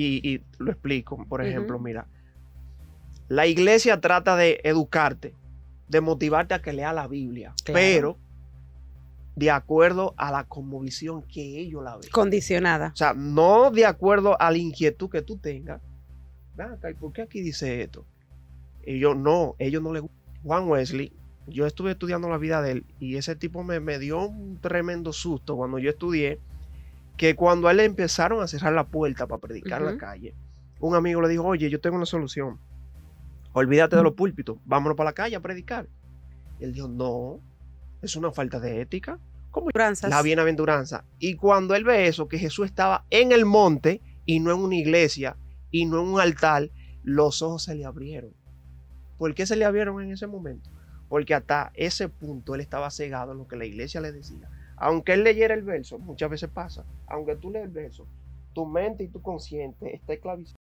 y lo explico. Por ejemplo, Ujú. mira, la iglesia trata de educarte, de motivarte a que leas la Biblia, Claro. pero de acuerdo a la cosmovisión que ellos la ven. Condicionada. O sea, no de acuerdo a la inquietud que tú tengas. Ven acá, ¿y por qué aquí dice esto? Ellos no les gusta. Juan Wesley, yo estuve estudiando la vida de él y ese tipo me dio un tremendo susto cuando yo estudié, que cuando a él le empezaron a cerrar la puerta para predicar en la calle, un amigo le dijo, oye, yo tengo una solución. Olvídate de los púlpitos, vámonos para la calle a predicar. Y él dijo, no, es una falta de ética. ¿Cómo? La bienaventuranza. Y cuando él ve eso, que Jesús estaba en el monte y no en una iglesia y no en un altar, los ojos se le abrieron. ¿Por qué se le abrieron en ese momento? Porque hasta ese punto él estaba cegado en lo que la iglesia le decía. Aunque él leyera el verso, muchas veces pasa, aunque tú lees el verso, tu mente y tu consciente está esclavizado.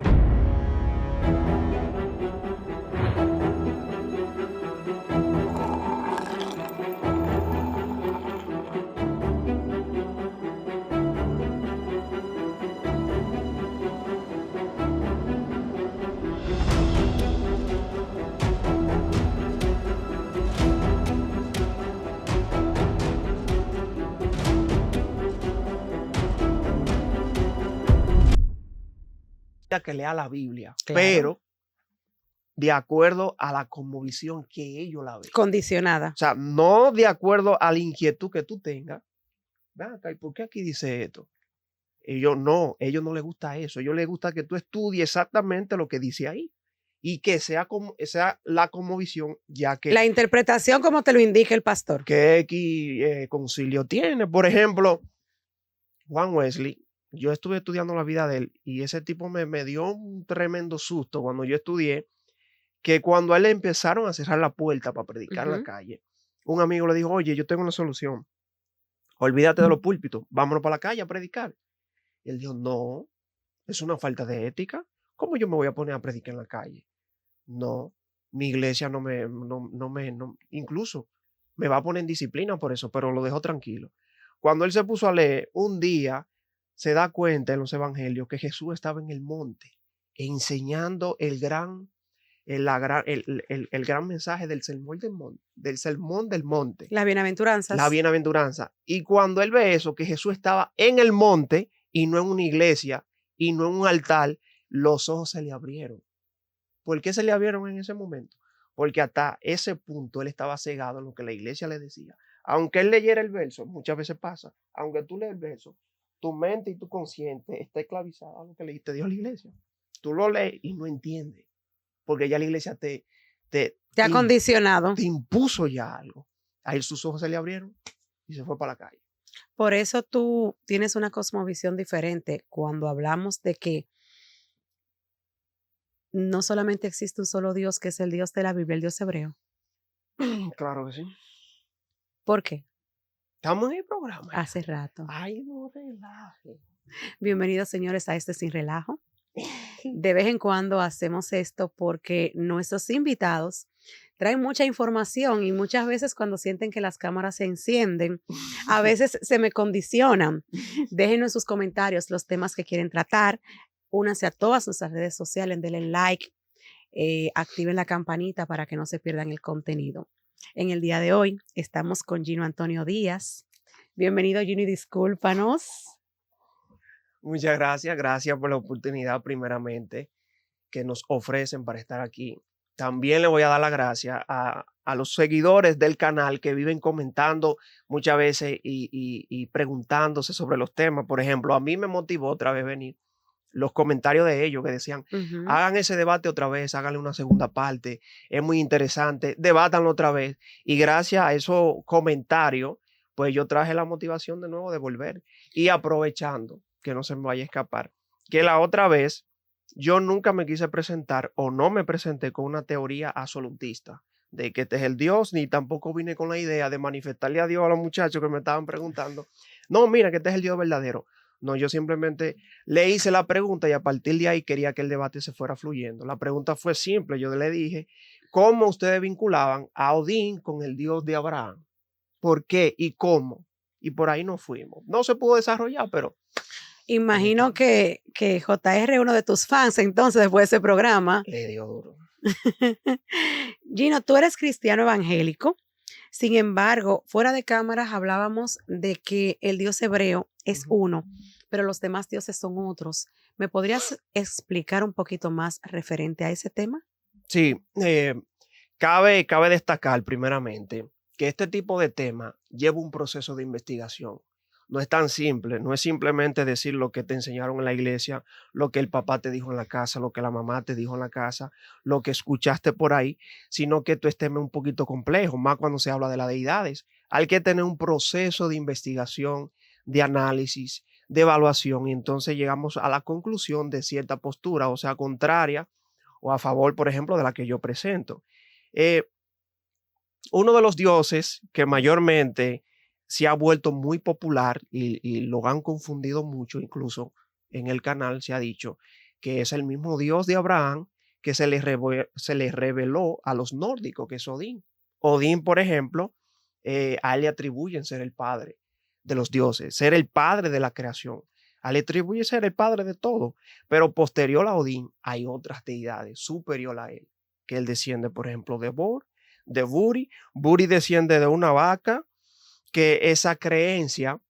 Que lea la Biblia, Claro. pero de acuerdo a la cosmovisión que ellos la ven. Condicionada. O sea, no de acuerdo a la inquietud que tú tengas. Ven acá, ¿y por qué aquí dice esto? Ellos no les gusta eso. A ellos les gusta que tú estudies exactamente lo que dice ahí y que sea la cosmovisión, ya que La interpretación como te lo indica el pastor. ¿qué concilio tiene? Por ejemplo, Juan Wesley, yo estuve estudiando la vida de él y ese tipo me dio un tremendo susto cuando yo estudié, que cuando a él le empezaron a cerrar la puerta para predicar en la calle, un amigo le dijo, oye, yo tengo una solución. Olvídate de los púlpitos, vámonos para la calle a predicar. Y él dijo, no, es una falta de ética. ¿Cómo yo me voy a poner a predicar en la calle? No, mi iglesia incluso me va a poner en disciplina por eso, pero lo dejó tranquilo. Cuando él se puso a leer, un día se da cuenta en los evangelios que Jesús estaba en el monte enseñando el gran mensaje del sermón del monte, Las bienaventuranzas. la bienaventuranza. Y cuando él ve eso, que Jesús estaba en el monte y no en una iglesia y no en un altar, los ojos se le abrieron. ¿Por qué se le abrieron en ese momento? Porque hasta ese punto él estaba cegado en lo que la iglesia le decía. Aunque él leyera el verso, muchas veces pasa, aunque tú lees el verso, tu mente y tu consciente está esclavizada a lo que te dio la iglesia. Tú lo lees y no entiendes, porque ya la iglesia te ha condicionado. Te impuso ya algo. A él sus ojos se le abrieron y se fue para la calle. Por eso tú tienes una cosmovisión diferente cuando hablamos de que no solamente existe un solo Dios, que es el Dios de la Biblia, el Dios hebreo. Claro que sí. ¿Por qué? Estamos en el programa. Hace rato. Ay, no relaje. Bienvenidos, señores, a este Sin Relajo. De vez en cuando hacemos esto porque nuestros invitados traen mucha información y muchas veces cuando sienten que las cámaras se encienden, a veces se me condicionan. Déjenos en sus comentarios los temas que quieren tratar. Únanse a todas nuestras redes sociales, denle like, activen la campanita para que no se pierdan el contenido. En el día de hoy estamos con Gino Antonio Díaz. Bienvenido, Gino, y discúlpanos. Muchas gracias por la oportunidad primeramente que nos ofrecen para estar aquí. También le voy a dar las gracias a los seguidores del canal que viven comentando muchas veces y preguntándose sobre los temas. Por ejemplo, a mí me motivó otra vez venir los comentarios de ellos que decían, hagan ese debate otra vez, háganle una segunda parte, es muy interesante, debátanlo otra vez. Y gracias a esos comentarios, pues yo traje la motivación de nuevo de volver y aprovechando que no se me vaya a escapar, que la otra vez yo nunca me quise presentar o no me presenté con una teoría absolutista de que este es el Dios, ni tampoco vine con la idea de manifestarle a Dios a los muchachos que me estaban preguntando. No, mira, que este es el Dios verdadero. No, yo simplemente le hice la pregunta y a partir de ahí quería que el debate se fuera fluyendo. La pregunta fue simple. Yo le dije, ¿cómo ustedes vinculaban a Odín con el Dios de Abraham? ¿Por qué y cómo? Y por ahí nos fuimos. No se pudo desarrollar, pero Imagino que JR es uno de tus fans, entonces, después de ese programa. Le dio duro. Gino, tú eres cristiano evangélico. Sin embargo, fuera de cámaras hablábamos de que el Dios hebreo es uno, pero los demás dioses son otros. ¿Me podrías explicar un poquito más referente a ese tema? Sí, cabe destacar primeramente que este tipo de tema lleva un proceso de investigación. No es tan simple, no es simplemente decir lo que te enseñaron en la iglesia, lo que el papá te dijo en la casa, lo que la mamá te dijo en la casa, lo que escuchaste por ahí, sino que esto es tema un poquito complejo, más cuando se habla de las deidades. Hay que tener un proceso de investigación, de análisis, de evaluación, y entonces llegamos a la conclusión de cierta postura, o sea, contraria o a favor, por ejemplo, de la que yo presento. Eh, Uno de los dioses que mayormente se ha vuelto muy popular y lo han confundido mucho, incluso en el canal se ha dicho que es el mismo Dios de Abraham que se le reveló a los nórdicos, que es Odín. Odín, por ejemplo, a él le atribuyen ser el padre de los dioses, ser el padre de la creación. A él le atribuye ser el padre de todo, pero posterior a Odín hay otras deidades superior a él, que él desciende, por ejemplo, de Bor, de Buri. Buri desciende de una vaca, que esa creencia,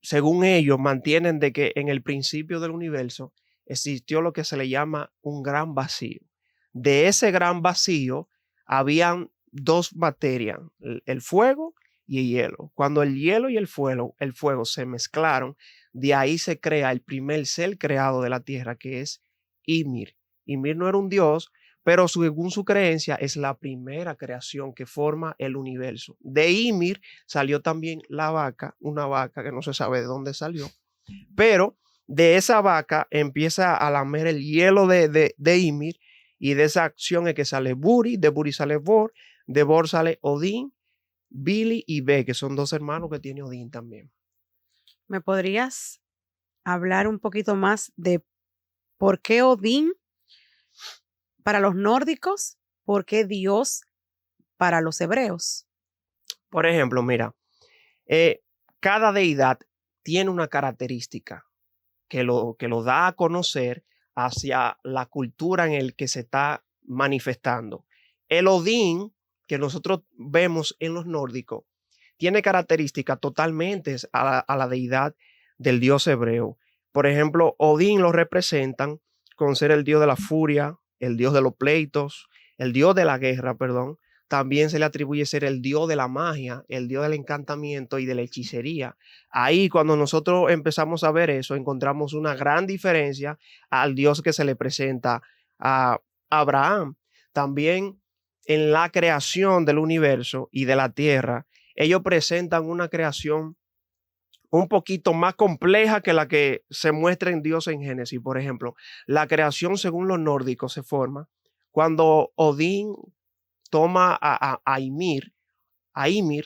según ellos, mantienen de que en el principio del universo existió lo que se le llama un gran vacío. De ese gran vacío habían dos materias, el fuego y el hielo. Cuando el hielo y el fuego se mezclaron, de ahí se crea el primer ser creado de la tierra, que es Ymir. Ymir no era un dios, pero según su creencia es la primera creación que forma el universo. De Ymir salió también la vaca, una vaca que no se sabe de dónde salió, pero de esa vaca empieza a lamer el hielo de Ymir, y de esa acción es que sale Buri, de Buri sale Bor, de Bor sale Odín, Billy y Be, que son dos hermanos que tiene Odín también. ¿Me podrías hablar un poquito más de por qué Odín para los nórdicos, por qué Dios para los hebreos? Por ejemplo, mira, cada deidad tiene una característica que lo da a conocer hacia la cultura en el que se está manifestando. El Odín que nosotros vemos en los nórdicos tiene características totalmente a la deidad del dios hebreo. Por ejemplo, Odín lo representan con ser el dios de la furia, el dios de los pleitos, el dios de la guerra, perdón. También se le atribuye ser el dios de la magia, el dios del encantamiento y de la hechicería. Ahí, cuando nosotros empezamos a ver eso, encontramos una gran diferencia al dios que se le presenta a Abraham. También en la creación del universo y de la tierra, ellos presentan una creación un poquito más compleja que la que se muestra en Dios en Génesis. Por ejemplo, la creación según los nórdicos se forma cuando Odín toma a Ymir,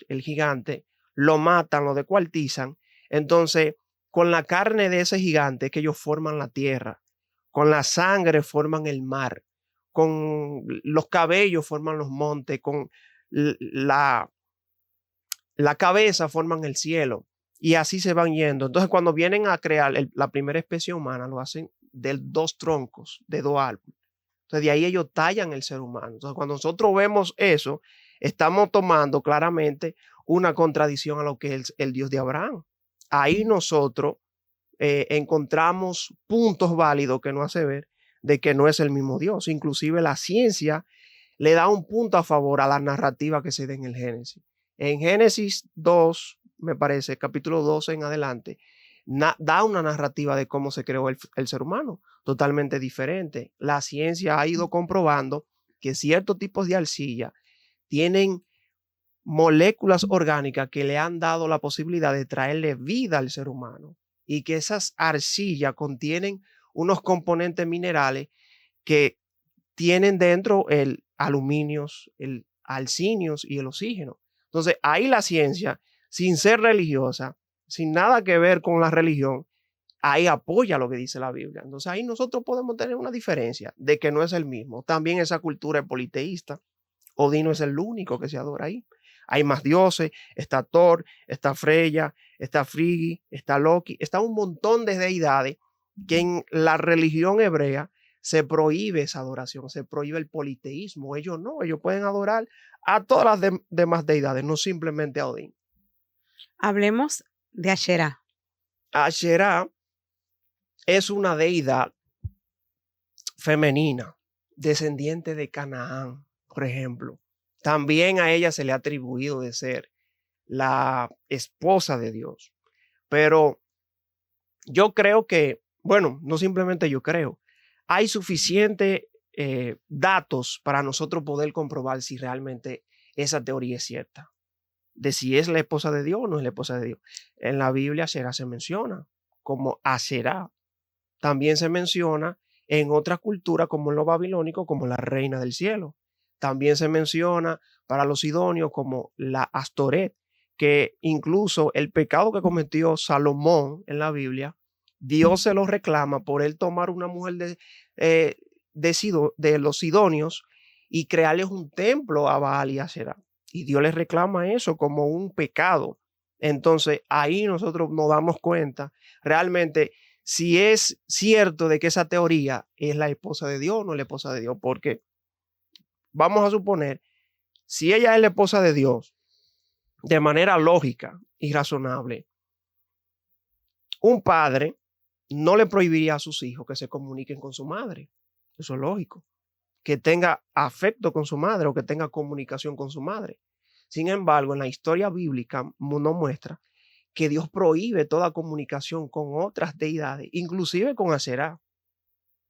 el gigante, lo matan, lo descuartizan. Entonces, con la carne de ese gigante es que ellos forman la tierra, con la sangre forman el mar, con los cabellos forman los montes, con la, la cabeza forman el cielo, y así se van yendo. Entonces, cuando vienen a crear la primera especie humana, lo hacen de dos troncos, de dos árboles. Entonces, de ahí ellos tallan el ser humano. Entonces, cuando nosotros vemos eso, estamos tomando claramente una contradicción a lo que es el Dios de Abraham. Ahí nosotros encontramos puntos válidos que nos hace ver de que no es el mismo Dios. Inclusive la ciencia le da un punto a favor a la narrativa que se da en el Génesis. En Génesis 2, me parece, capítulo 12 en adelante, da una narrativa de cómo se creó el ser humano, totalmente diferente. La ciencia ha ido comprobando que ciertos tipos de arcilla tienen moléculas orgánicas que le han dado la posibilidad de traerle vida al ser humano, y que esas arcillas contienen unos componentes minerales que tienen dentro el aluminios, el alcinios y el oxígeno. Entonces, ahí la ciencia, sin ser religiosa, sin nada que ver con la religión, ahí apoya lo que dice la Biblia. Entonces, ahí nosotros podemos tener una diferencia de que no es el mismo. También esa cultura es politeísta. Odín no es el único que se adora ahí. Hay más dioses, está Thor, está Freya, está Friggi, está Loki, está un montón de deidades que en la religión hebrea se prohíbe esa adoración, se prohíbe el politeísmo. Ellos no, ellos pueden adorar a todas las demás deidades, no simplemente a Odín. Hablemos de Asherah. Asherah es una deidad femenina, descendiente de Canaán, por ejemplo. También a ella se le ha atribuido de ser la esposa de Dios. Pero yo creo que, bueno, no simplemente yo creo, hay suficientes datos para nosotros poder comprobar si realmente esa teoría es cierta, de si es la esposa de Dios o no es la esposa de Dios. En la Biblia Asherah se menciona como Asherah. También se menciona en otras culturas como en lo babilónico como la reina del cielo. También se menciona para los sidonios como la Astoret, que incluso el pecado que cometió Salomón en la Biblia, Dios se lo reclama por él tomar una mujer de los sidonios y crearles un templo a Baal y a Asherah. Y Dios les reclama eso como un pecado. Entonces ahí nosotros nos damos cuenta realmente si es cierto de que esa teoría es la esposa de Dios o no es la esposa de Dios, porque vamos a suponer, si ella es la esposa de Dios, de manera lógica y razonable, un padre no le prohibiría a sus hijos que se comuniquen con su madre. Eso es lógico. Que tenga afecto con su madre o que tenga comunicación con su madre. Sin embargo, en la historia bíblica nos muestra que Dios prohíbe toda comunicación con otras deidades, inclusive con Asherah.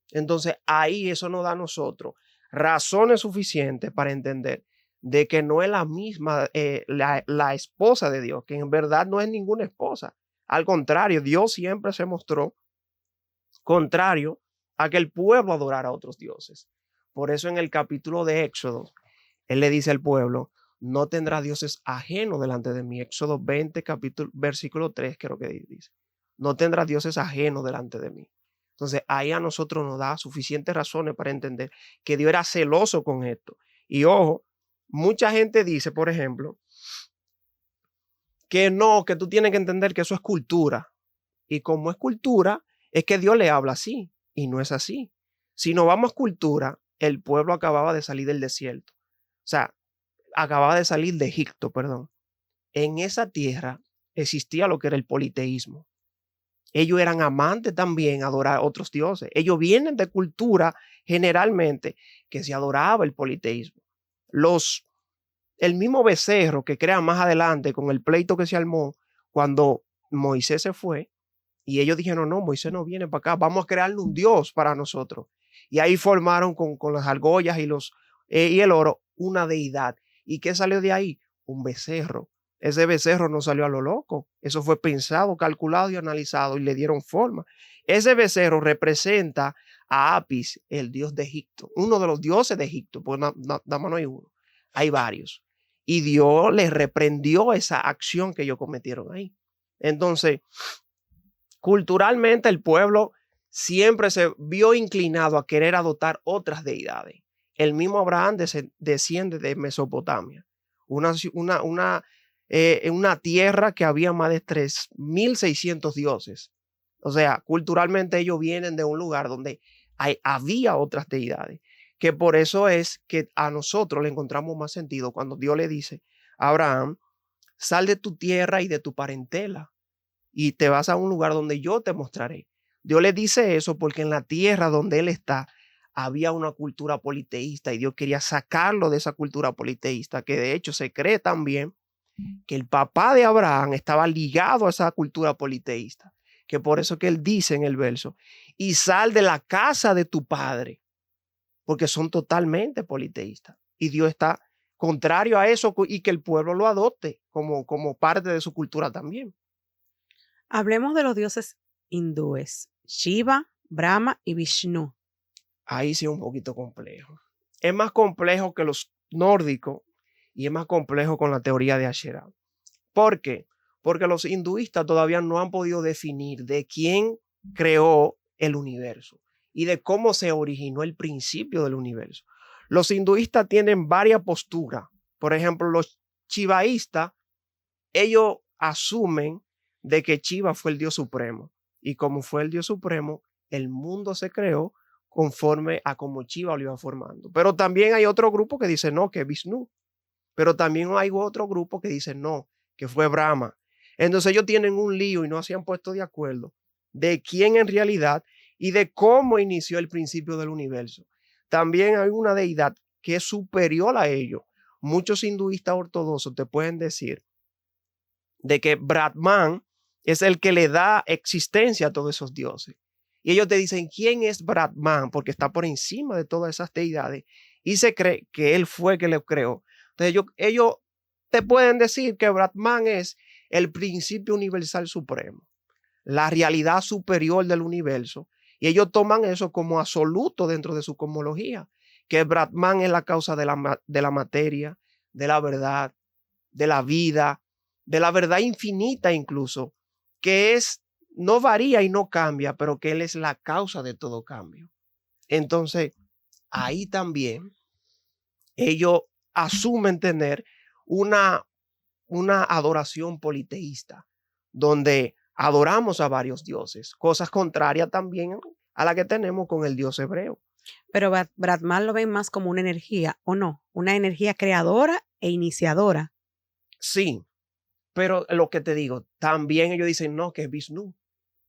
Entonces ahí eso nos da a nosotros razones suficientes para entender de que no es la misma, la esposa de Dios, que en verdad no es ninguna esposa. Al contrario, Dios siempre se mostró contrario a que el pueblo adorara a otros dioses. Por eso en el capítulo de Éxodo, él le dice al pueblo, no tendrá dioses ajenos delante de mí. Éxodo 20, versículo 3, creo que dice. No tendrá dioses ajenos delante de mí. Entonces ahí a nosotros nos da suficientes razones para entender que Dios era celoso con esto. Y ojo, mucha gente dice, por ejemplo, que no, que tú tienes que entender que eso es cultura. Y como es cultura, es que Dios le habla así. Y no es así. Si nos vamos a cultura, el pueblo acababa de salir del desierto. O sea, acababa de salir de Egipto, perdón. En esa tierra existía lo que era el politeísmo. Ellos eran amantes también a adorar a otros dioses. Ellos vienen de cultura generalmente que se adoraba el politeísmo. El mismo becerro que crea más adelante con el pleito que se armó cuando Moisés se fue y ellos dijeron, no, Moisés no viene para acá, vamos a crearle un dios para nosotros. Y ahí formaron con las argollas y el oro una deidad. ¿Y qué salió de ahí? Un becerro. Ese becerro no salió a lo loco. Eso fue pensado, calculado y analizado y le dieron forma. Ese becerro representa a Apis, el dios de Egipto, uno de los dioses de Egipto, pues nada más no hay uno, hay varios. Y Dios les reprendió esa acción que ellos cometieron ahí. Entonces, culturalmente el pueblo siempre se vio inclinado a querer adoptar otras deidades. El mismo Abraham desciende de Mesopotamia, una tierra que había más de 3.600 dioses. O sea, culturalmente ellos vienen de un lugar donde había otras deidades, que por eso es que a nosotros le encontramos más sentido cuando Dios le dice a Abraham, sal de tu tierra y de tu parentela y te vas a un lugar donde yo te mostraré. Dios le dice eso porque en la tierra donde él está había una cultura politeísta y Dios quería sacarlo de esa cultura politeísta, que de hecho se cree también que el papá de Abraham estaba ligado a esa cultura politeísta, que por eso que él dice en el verso, y sal de la casa de tu padre, porque son totalmente politeístas. Y Dios está contrario a eso y que el pueblo lo adopte como parte de su cultura también. Hablemos de los dioses hindúes, Shiva, Brahma y Vishnu. Ahí sí es un poquito complejo. Es más complejo que los nórdicos y es más complejo con la teoría de Asherah. ¿Por qué? Porque los hinduistas todavía no han podido definir de quién creó el universo y de cómo se originó el principio del universo. Los hinduistas tienen varias posturas. Por ejemplo, los chivaístas, ellos asumen de que Chiva fue el Dios supremo. Y como fue el Dios supremo, el mundo se creó conforme a como Chiva lo iba formando. Pero también hay otro grupo que dice no, que es Vishnu. Pero también hay otro grupo que dice no, que fue Brahma. Entonces ellos tienen un lío y no se han puesto de acuerdo de quién en realidad y de cómo inició el principio del universo. También hay una deidad que es superior a ellos. Muchos hinduistas ortodoxos te pueden decir de que Brahman es el que le da existencia a todos esos dioses. Y ellos te dicen, ¿quién es Brahman? Porque está por encima de todas esas deidades y se cree que él fue el que le creó. Entonces ellos te pueden decir que Brahman es el principio universal supremo, la realidad superior del universo. Y ellos toman eso como absoluto dentro de su cosmología, que Brahman es la causa de la materia, de la verdad, de la vida, de la verdad infinita incluso, que no varía y no cambia, pero que él es la causa de todo cambio. Entonces, ahí también ellos asumen tener una adoración politeísta, donde adoramos a varios dioses, cosas contrarias también a la que tenemos con el dios hebreo. Pero Brahman lo ven más como una energía, ¿o no? Una energía creadora e iniciadora. Sí, pero lo que te digo, también ellos dicen no, que es Vishnu.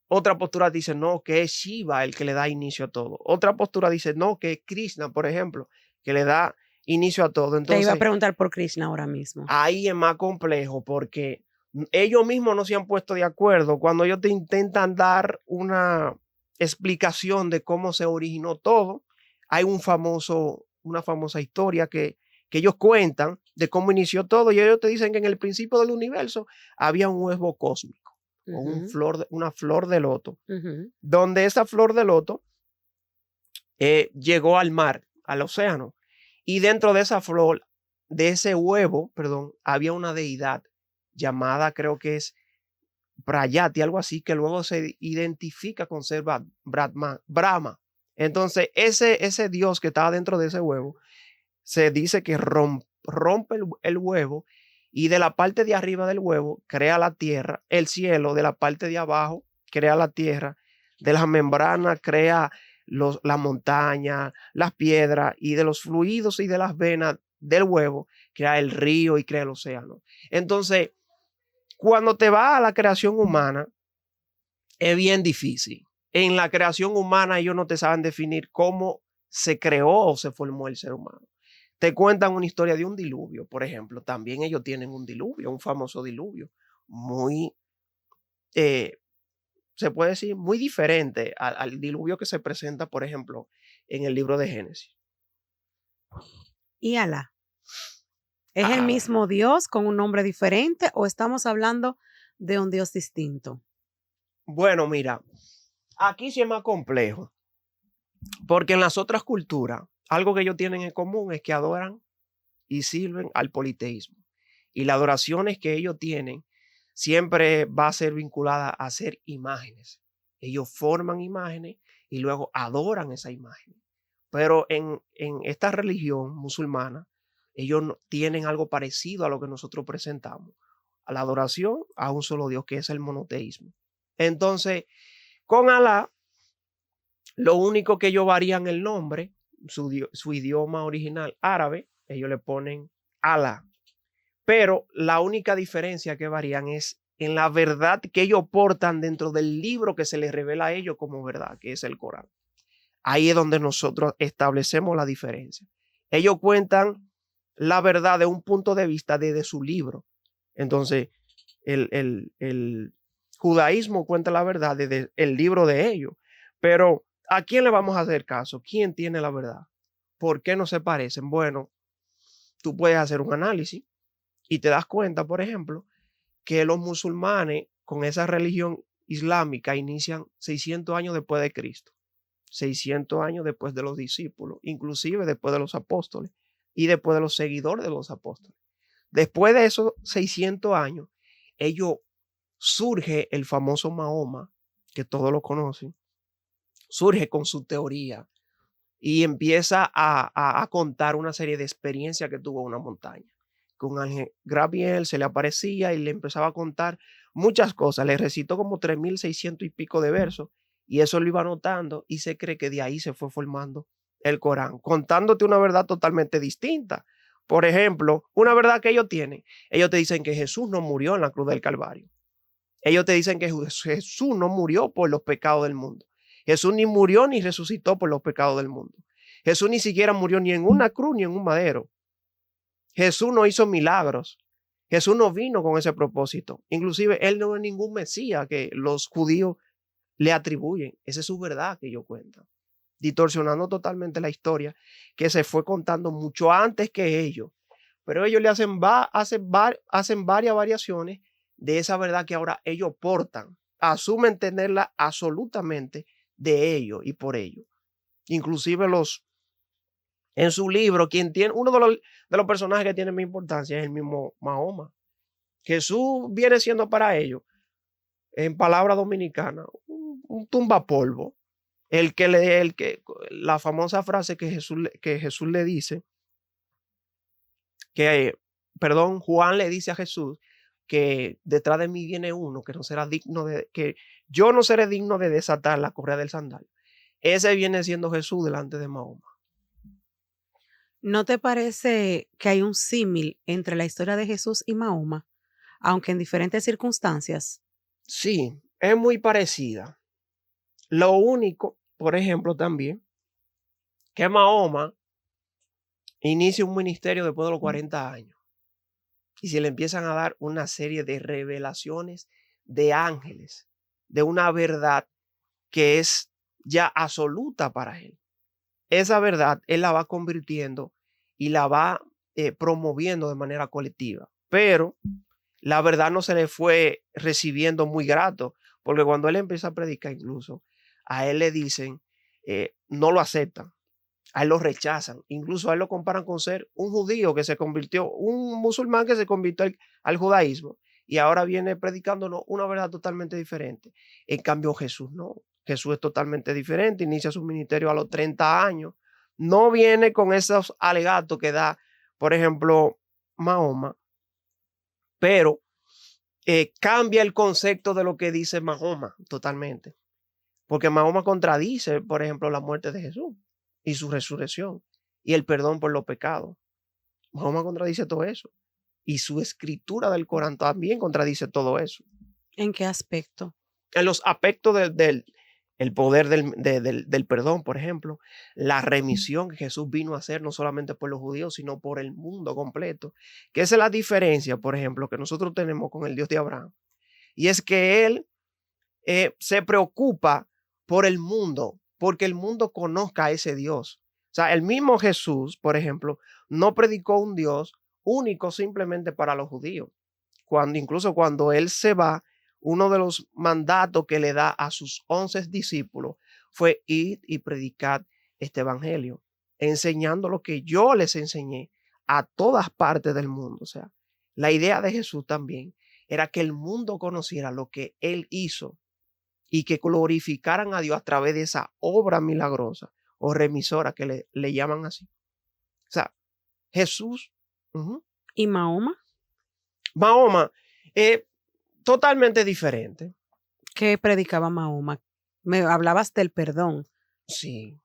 Otra postura dice no, que es Shiva el que le da inicio a todo. Otra postura dice no, que es Krishna, por ejemplo, que le da inicio a todo. Te iba a Entonces, preguntar por Krishna ahora mismo. ahí es más complejo porque ellos mismos no se han puesto de acuerdo cuando ellos te intentan dar una explicación de cómo se originó todo. Hay una famosa historia que ellos cuentan de cómo inició todo y ellos te dicen que en el principio del universo había un huevo cósmico o una flor de loto, donde esa flor de loto llegó al mar, al océano, y dentro de esa flor, de ese huevo, perdón, había una deidad llamada, creo que es Prayati, algo así, que luego se identifica con ser Brahma. Entonces, ese dios que estaba dentro de ese huevo, se dice que rompe el huevo y de la parte de arriba del huevo crea la tierra, el cielo, de la parte de abajo crea la tierra, de las membranas crea la montaña, las piedras y de los fluidos y de las venas del huevo crea el río y crea el océano. Entonces, cuando te vas a la creación humana, es bien difícil. En la creación humana ellos no te saben definir cómo se creó o se formó el ser humano. Te cuentan una historia de un diluvio, por ejemplo. También ellos tienen un diluvio, un famoso diluvio, muy, se puede decir, muy diferente al diluvio que se presenta, por ejemplo, en el libro de Génesis. ¿Y Alá? ¿Es el mismo Dios con un nombre diferente o estamos hablando de un Dios distinto? Bueno, mira, aquí sí es más complejo, porque en las otras culturas, algo que ellos tienen en común es que adoran y sirven al politeísmo. Y las adoraciones que ellos tienen siempre va a ser vinculada a hacer imágenes. Ellos forman imágenes y luego adoran esa imagen. Pero en esta religión musulmana, ellos tienen algo parecido a lo que nosotros presentamos, a la adoración a un solo Dios, que es el monoteísmo. Entonces, con Alá, lo único que ellos varían el nombre, su idioma original árabe, ellos le ponen Alá. Pero la única diferencia que varían es en la verdad que ellos portan dentro del libro que se les revela a ellos como verdad, que es el Corán. Ahí es donde nosotros establecemos la diferencia. Ellos cuentan la verdad de un punto de vista desde su libro. Entonces, el judaísmo cuenta la verdad desde el libro de ellos. Pero, ¿a quién le vamos a hacer caso? ¿Quién tiene la verdad? ¿Por qué no se parecen? Bueno, tú puedes hacer un análisis y te das cuenta, por ejemplo, que los musulmanes con esa religión islámica inician 600 años después de Cristo, 600 años después de los discípulos, inclusive después de los apóstoles y después de los seguidores de los apóstoles. Después de esos 600 años, surge el famoso Mahoma, que todos lo conocen, surge con su teoría y empieza a contar una serie de experiencias que tuvo en una montaña. que un ángel Gabriel se le aparecía y le empezaba a contar muchas cosas. Le recitó como 3.600 y pico de versos y eso lo iba anotando y se cree que de ahí se fue formando el Corán, contándote una verdad totalmente distinta. Por ejemplo, una verdad que ellos tienen. Ellos te dicen que Jesús no murió en la cruz del Calvario. Ellos te dicen que Jesús no murió por los pecados del mundo. Jesús ni murió ni resucitó por los pecados del mundo. Jesús ni siquiera murió ni en una cruz ni en un madero. Jesús no hizo milagros. Jesús no vino con ese propósito. Inclusive él no es ningún Mesías que los judíos le atribuyen. Esa es su verdad que ellos cuentan, distorsionando totalmente la historia que se fue contando mucho antes que ellos. Pero ellos le hacen varias variaciones de esa verdad que ahora ellos portan. Asumen tenerla absolutamente de ellos y por ellos. Inclusive en su libro, uno de los personajes que tiene más importancia es el mismo Mahoma. Jesús viene siendo para ellos, en palabra dominicana, un tumbapolvo. La famosa frase que Jesús le dice, Juan le dice a Jesús que detrás de mí viene uno que yo no seré digno de desatar la correa del sandal. Ese viene siendo Jesús delante de Mahoma. ¿No te parece que hay un símil entre la historia de Jesús y Mahoma, aunque en diferentes circunstancias? Sí, es muy parecida. Lo único, por ejemplo, también, que Mahoma inicia un ministerio después de los 40 años y se le empiezan a dar una serie de revelaciones de ángeles, de una verdad que es ya absoluta para él. Esa verdad él la va convirtiendo y la va promoviendo de manera colectiva. Pero la verdad no se le fue recibiendo muy grato, porque cuando él empieza a predicar incluso, a él le dicen, no lo aceptan, a él lo rechazan, incluso a él lo comparan con ser un judío que se convirtió, un musulmán que se convirtió al judaísmo y ahora viene predicándonos una verdad totalmente diferente. En cambio Jesús no, Jesús es totalmente diferente, inicia su ministerio a los 30 años, no viene con esos alegatos que da, por ejemplo, Mahoma, pero cambia el concepto de lo que dice Mahoma totalmente. Porque Mahoma contradice, por ejemplo, la muerte de Jesús y su resurrección y el perdón por los pecados. Mahoma contradice todo eso. Y su escritura del Corán también contradice todo eso. ¿En qué aspecto? En los aspectos el poder del perdón, por ejemplo, la remisión que Jesús vino a hacer no solamente por los judíos, sino por el mundo completo. Que esa es la diferencia, por ejemplo, que nosotros tenemos con el Dios de Abraham. Y es que Él se preocupa por el mundo, porque el mundo conozca a ese Dios. O sea, el mismo Jesús, por ejemplo, no predicó un Dios único simplemente para los judíos. Incluso cuando Él se va, uno de los mandatos que le da a sus 11 discípulos fue ir y predicar este evangelio, enseñando lo que yo les enseñé a todas partes del mundo. O sea, la idea de Jesús también era que el mundo conociera lo que Él hizo y que glorificaran a Dios a través de esa obra milagrosa o remisora que le llaman así. O sea, Jesús. ¿Y Mahoma? Mahoma, totalmente diferente. ¿Qué predicaba Mahoma? Me hablabas del perdón. Sí.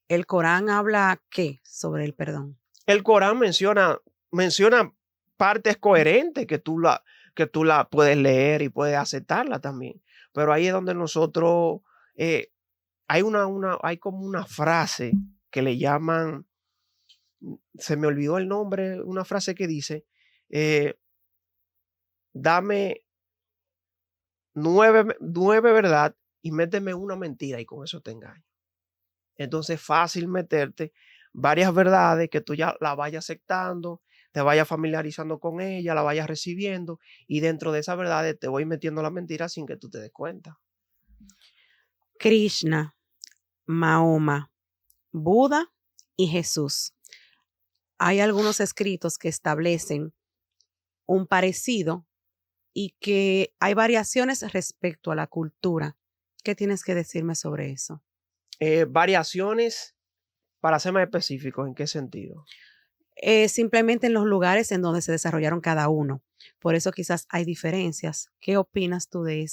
¿El Corán habla qué sobre el perdón? El Corán menciona partes coherentes que tú la puedes leer y puedes aceptarla también. Pero ahí es donde nosotros, hay como una frase que le llaman, se me olvidó el nombre, una frase que dice, dame 9 verdad y méteme una mentira y con eso te engaño. Entonces es fácil meterte varias verdades que tú ya la vayas aceptando, te vayas familiarizando con ella, la vayas recibiendo y dentro de esas verdades te voy metiendo la mentira sin que tú te des cuenta. Krishna, Mahoma, Buda y Jesús. Hay algunos escritos que establecen un parecido y que hay variaciones respecto a la cultura. ¿Qué tienes que decirme sobre eso? Variaciones, para ser más específico, ¿en qué sentido? simplemente en los lugares en donde se desarrollaron cada uno. Por eso quizás hay diferencias. ¿Qué opinas tú de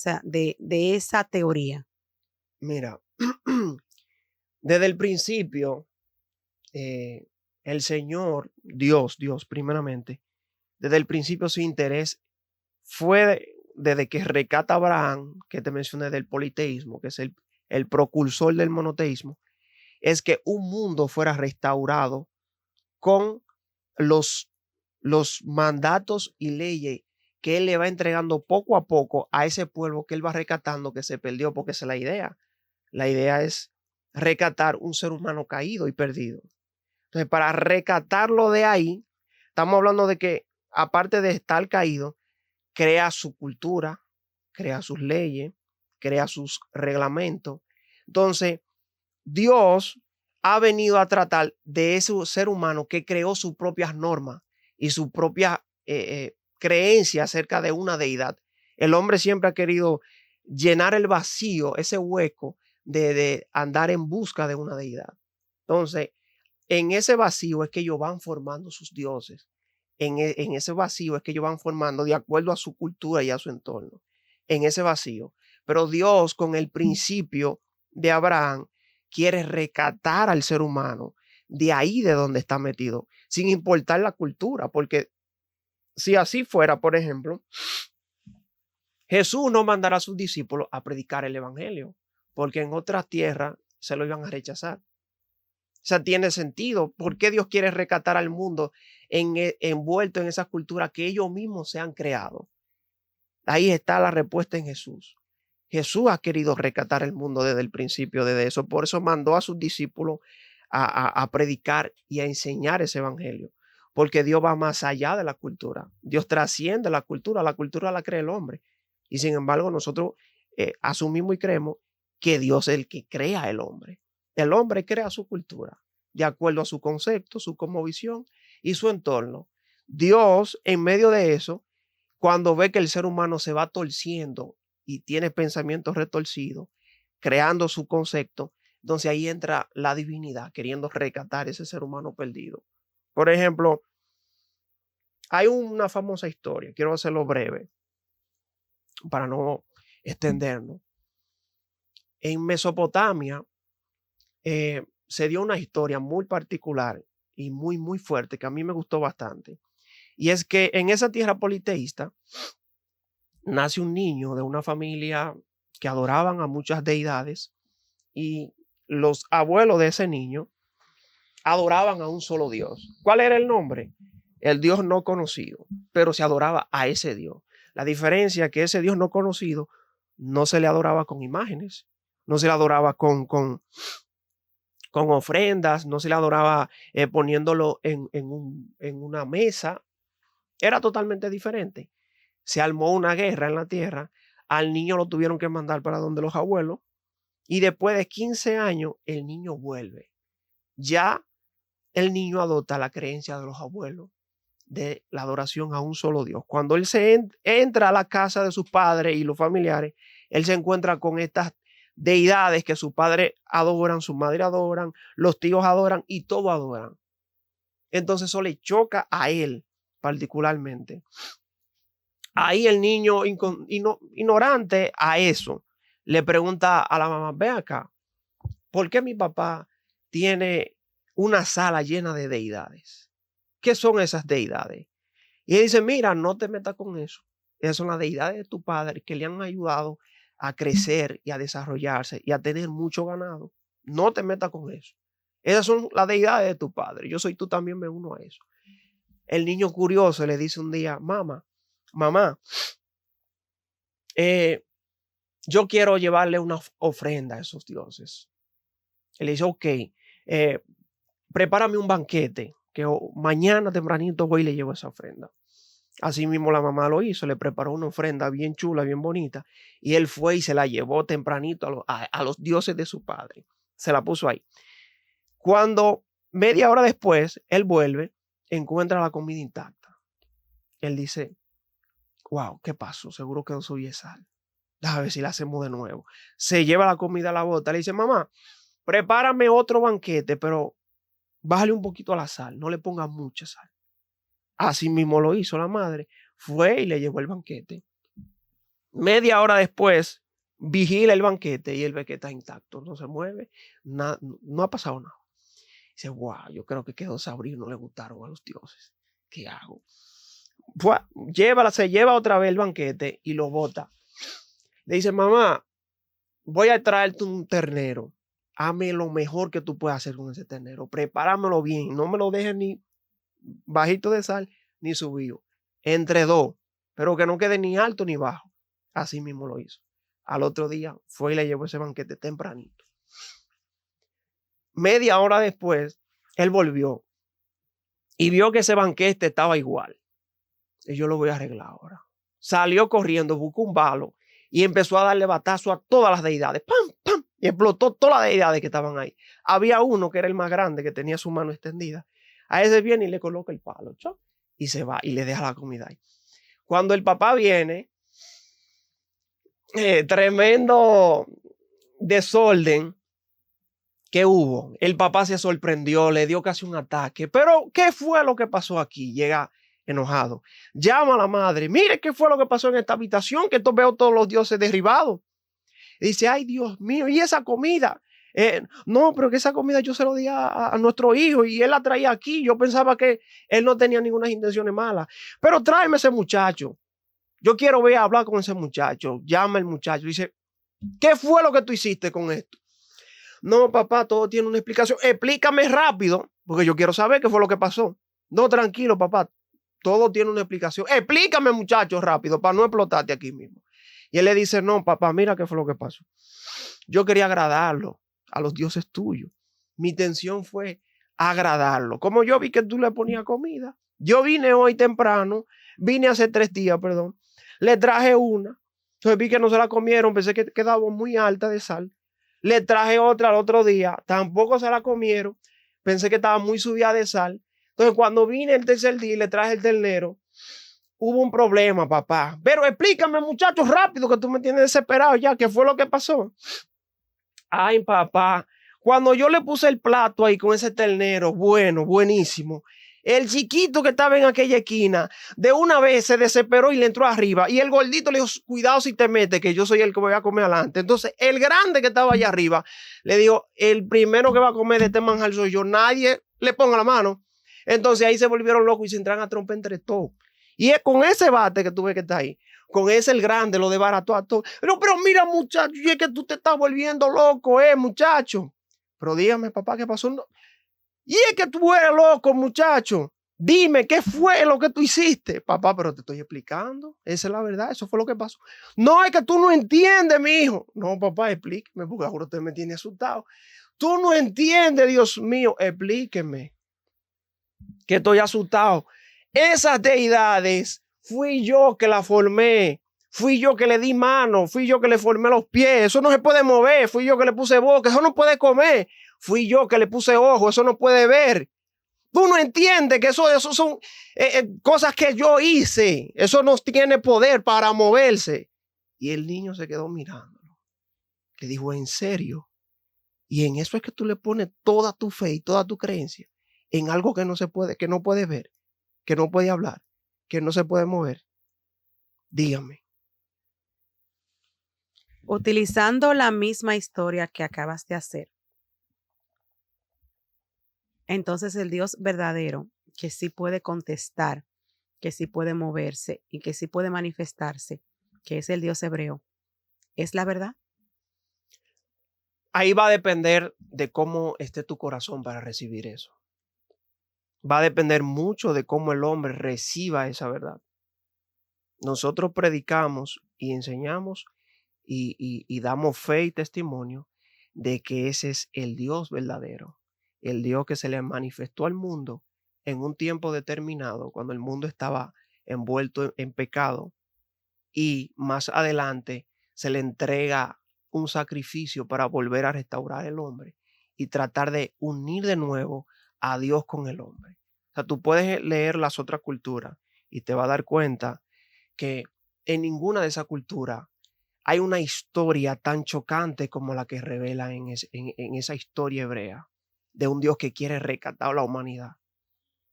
esa teoría? Mira, desde el principio, eh, el Señor, Dios primeramente, desde el principio su interés fue desde que recata a Abraham, que te mencioné del politeísmo, que es el precursor del monoteísmo, es que un mundo fuera restaurado con los, los mandatos y leyes que él le va entregando poco a poco a ese pueblo que él va rescatando que se perdió, porque esa es la idea. La idea es rescatar un ser humano caído y perdido. Entonces, para rescatarlo de ahí, estamos hablando de que, aparte de estar caído, crea su cultura, crea sus leyes, crea sus reglamentos. Entonces, Dios ha venido a tratar de ese ser humano que creó sus propias normas y su propia creencia acerca de una deidad. El hombre siempre ha querido llenar el vacío, ese hueco de andar en busca de una deidad. Entonces, en ese vacío es que ellos van formando sus dioses. En ese vacío es que ellos van formando de acuerdo a su cultura y a su entorno. En ese vacío. Pero Dios, con el principio de Abraham, quiere rescatar al ser humano de ahí de donde está metido, sin importar la cultura. Porque si así fuera, por ejemplo, Jesús no mandará a sus discípulos a predicar el evangelio, porque en otras tierras se lo iban a rechazar. O sea, tiene sentido. ¿Por qué Dios quiere rescatar al mundo envuelto en esa cultura que ellos mismos se han creado? Ahí está la respuesta en Jesús. Jesús ha querido rescatar el mundo desde el principio, desde eso. Por eso mandó a sus discípulos a predicar y a enseñar ese evangelio. Porque Dios va más allá de la cultura. Dios trasciende la cultura. La cultura la crea el hombre. Y sin embargo, nosotros asumimos y creemos que Dios es el que crea el hombre. El hombre crea su cultura de acuerdo a su concepto, su cosmovisión y su entorno. Dios, en medio de eso, cuando ve que el ser humano se va torciendo y tiene pensamientos retorcidos, creando su concepto, entonces ahí entra la divinidad queriendo rescatar ese ser humano perdido. Por ejemplo, hay una famosa historia, quiero hacerlo breve para no extendernos. En Mesopotamia se dio una historia muy particular y muy fuerte que a mí me gustó bastante. Y es que en esa tierra politeísta nace un niño de una familia que adoraban a muchas deidades y los abuelos de ese niño adoraban a un solo Dios. ¿Cuál era el nombre? El Dios no conocido, pero se adoraba a ese Dios. La diferencia es que ese Dios no conocido no se le adoraba con imágenes, no se le adoraba con ofrendas, no se le adoraba poniéndolo en una mesa. Era totalmente diferente. Se armó una guerra en la tierra, al niño lo tuvieron que mandar para donde los abuelos y después de 15 años el niño vuelve. Ya el niño adopta la creencia de los abuelos de la adoración a un solo Dios. Cuando él entra a la casa de sus padres y los familiares, él se encuentra con estas deidades que sus padres adoran, su madre adoran, los tíos adoran y todos adoran. Entonces eso le choca a él particularmente. Ahí el niño ignorante a eso le pregunta a la mamá, ve acá, ¿por qué mi papá tiene una sala llena de deidades? ¿Qué son esas deidades? Y él dice, mira, no te metas con eso. Esas son las deidades de tu padre que le han ayudado a crecer y a desarrollarse y a tener mucho ganado. No te metas con eso. Esas son las deidades de tu padre. Yo soy tú también me uno a eso. El niño curioso le dice un día, mamá, yo quiero llevarle una ofrenda a esos dioses. Él le dice, ok, prepárame un banquete, que mañana tempranito voy y le llevo esa ofrenda. Así mismo la mamá lo hizo, le preparó una ofrenda bien chula, bien bonita, y él fue y se la llevó tempranito a los dioses de su padre. Se la puso ahí. Cuando media hora después, él vuelve, encuentra la comida intacta. Él dice, wow, ¿qué pasó? Seguro que no soy sal. Déjame ver si la hacemos de nuevo. Se lleva la comida a la bota, le dice, mamá, prepárame otro banquete, pero bájale un poquito a la sal, no le pongas mucha sal. Así mismo lo hizo la madre. Fue y le llevó el banquete. Media hora después, vigila el banquete y el banquete está intacto, no se mueve, no ha pasado nada. Dice, wow, yo creo que quedó sabrino, no le gustaron a los dioses. ¿Qué hago? Pues, se lleva otra vez el banquete y lo bota. Le dice, mamá, voy a traerte un ternero. Hazme lo mejor que tú puedas hacer con ese ternero. Prepáramelo bien. No me lo dejes ni bajito de sal ni subido. Entre dos. Pero que no quede ni alto ni bajo. Así mismo lo hizo. Al otro día fue y le llevó ese banquete tempranito. Media hora después, él volvió y vio que ese banquete estaba igual. Y yo lo voy a arreglar ahora. Salió corriendo, buscó un balo y empezó a darle batazo a todas las deidades. ¡Pam, pam! Y explotó todas las deidades que estaban ahí. Había uno que era el más grande, que tenía su mano extendida. A ese viene y le coloca el palo, ¿cho? Y se va y le deja la comida ahí. Cuando el papá viene, tremendo desorden que hubo. El papá se sorprendió, le dio casi un ataque. Pero, ¿qué fue lo que pasó aquí? Llega enojado. Llama a la madre. Mire qué fue lo que pasó en esta habitación, que veo todos los dioses derribados. Y dice, ay, Dios mío, ¿y esa comida? No, pero que esa comida yo se lo di a nuestro hijo y él la traía aquí. Yo pensaba que él no tenía ninguna intenciones malas. Pero tráeme ese muchacho. Yo quiero ver a hablar con ese muchacho. Llama el muchacho. Dice, ¿qué fue lo que tú hiciste con esto? No, papá, todo tiene una explicación. Explícame rápido, porque yo quiero saber qué fue lo que pasó. No, tranquilo, papá. Todo tiene una explicación. Explícame, muchacho, rápido, para no explotarte aquí mismo. Y él le dice, no, papá, mira qué fue lo que pasó. Yo quería agradarlo a los dioses tuyos. Mi intención fue agradarlo. Como yo vi que tú le ponías comida. Yo vine hoy temprano, vine hace 3 días, perdón. Le traje una. Entonces vi que no se la comieron, pensé que quedaba muy alta de sal. Le traje otra al otro día, tampoco se la comieron. Pensé que estaba muy subida de sal. Entonces cuando vine el tercer día y le traje el ternero, hubo un problema, papá. Pero explícame, muchachos, rápido, que tú me tienes desesperado ya. ¿Qué fue lo que pasó? Ay, papá, cuando yo le puse el plato ahí con ese ternero, bueno, buenísimo, el chiquito que estaba en aquella esquina, de una vez se desesperó y le entró arriba. Y el gordito le dijo, cuidado si te metes, que yo soy el que voy a comer adelante. Entonces, el grande que estaba allá arriba, le dijo, el primero que va a comer de este manjar soy yo. Nadie le ponga la mano. Entonces, ahí se volvieron locos y se entran a trompa entre todos. Y es con ese bate que tú ves que está ahí. Con ese el grande lo desbarató a todo. Pero mira, muchacho, y es que tú te estás volviendo loco, muchacho. Pero dígame, papá, ¿qué pasó? No. Y es que tú eres loco, muchacho. Dime, ¿qué fue lo que tú hiciste? Papá, pero te estoy explicando. Esa es la verdad, eso fue lo que pasó. No, es que tú no entiendes, mi hijo. No, papá, explíqueme, porque ahora usted me tiene asustado. Tú no entiendes, Dios mío, explíqueme. Que estoy asustado. Esas deidades fui yo que las formé. Fui yo que le di mano, fui yo que le formé los pies. Eso no se puede mover. Fui yo que le puse boca. Eso no puede comer. Fui yo que le puse ojo. Eso no puede ver. Tú no entiendes que eso son cosas que yo hice. Eso no tiene poder para moverse. Y el niño se quedó mirándolo. Le dijo, ¿en serio? Y en eso es que tú le pones toda tu fe y toda tu creencia en algo que no se puede, que no puede ver, que no puede hablar, que no se puede mover. Dígame. Utilizando la misma historia que acabas de hacer, entonces el Dios verdadero, que sí puede contestar, que sí puede moverse y que sí puede manifestarse, que es el Dios hebreo, ¿es la verdad? Ahí va a depender de cómo esté tu corazón para recibir eso. Va a depender mucho de cómo el hombre reciba esa verdad. Nosotros predicamos y enseñamos y damos fe y testimonio de que ese es el Dios verdadero, el Dios que se le manifestó al mundo en un tiempo determinado, cuando el mundo estaba envuelto en pecado, y más adelante se le entrega un sacrificio para volver a restaurar el hombre y tratar de unir de nuevo a Dios con el hombre. O sea, tú puedes leer las otras culturas y te vas a dar cuenta que en ninguna de esas culturas hay una historia tan chocante como la que revela en esa historia hebrea. de un Dios que quiere rescatar a la humanidad.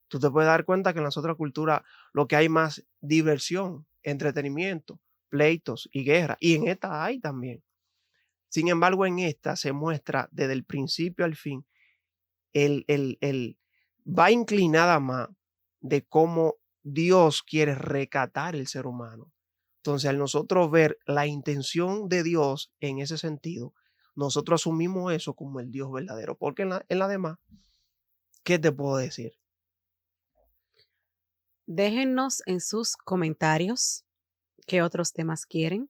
Tú te puedes dar cuenta que en las otras culturas lo que hay más diversión, entretenimiento, pleitos y guerra. Y en esta hay también. Sin embargo, en esta se muestra desde el principio al fin, va inclinada más de cómo Dios quiere rescatar el ser humano. Entonces, al nosotros ver la intención de Dios en ese sentido, nosotros asumimos eso como el Dios verdadero. Porque en la demás, ¿qué te puedo decir? Déjennos en sus comentarios qué otros temas quieren.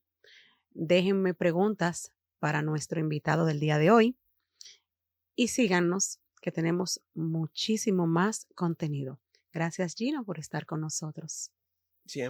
Déjenme preguntas para nuestro invitado del día de hoy y síganos que tenemos muchísimo más contenido. Gracias, Gino, por estar con nosotros. Siempre.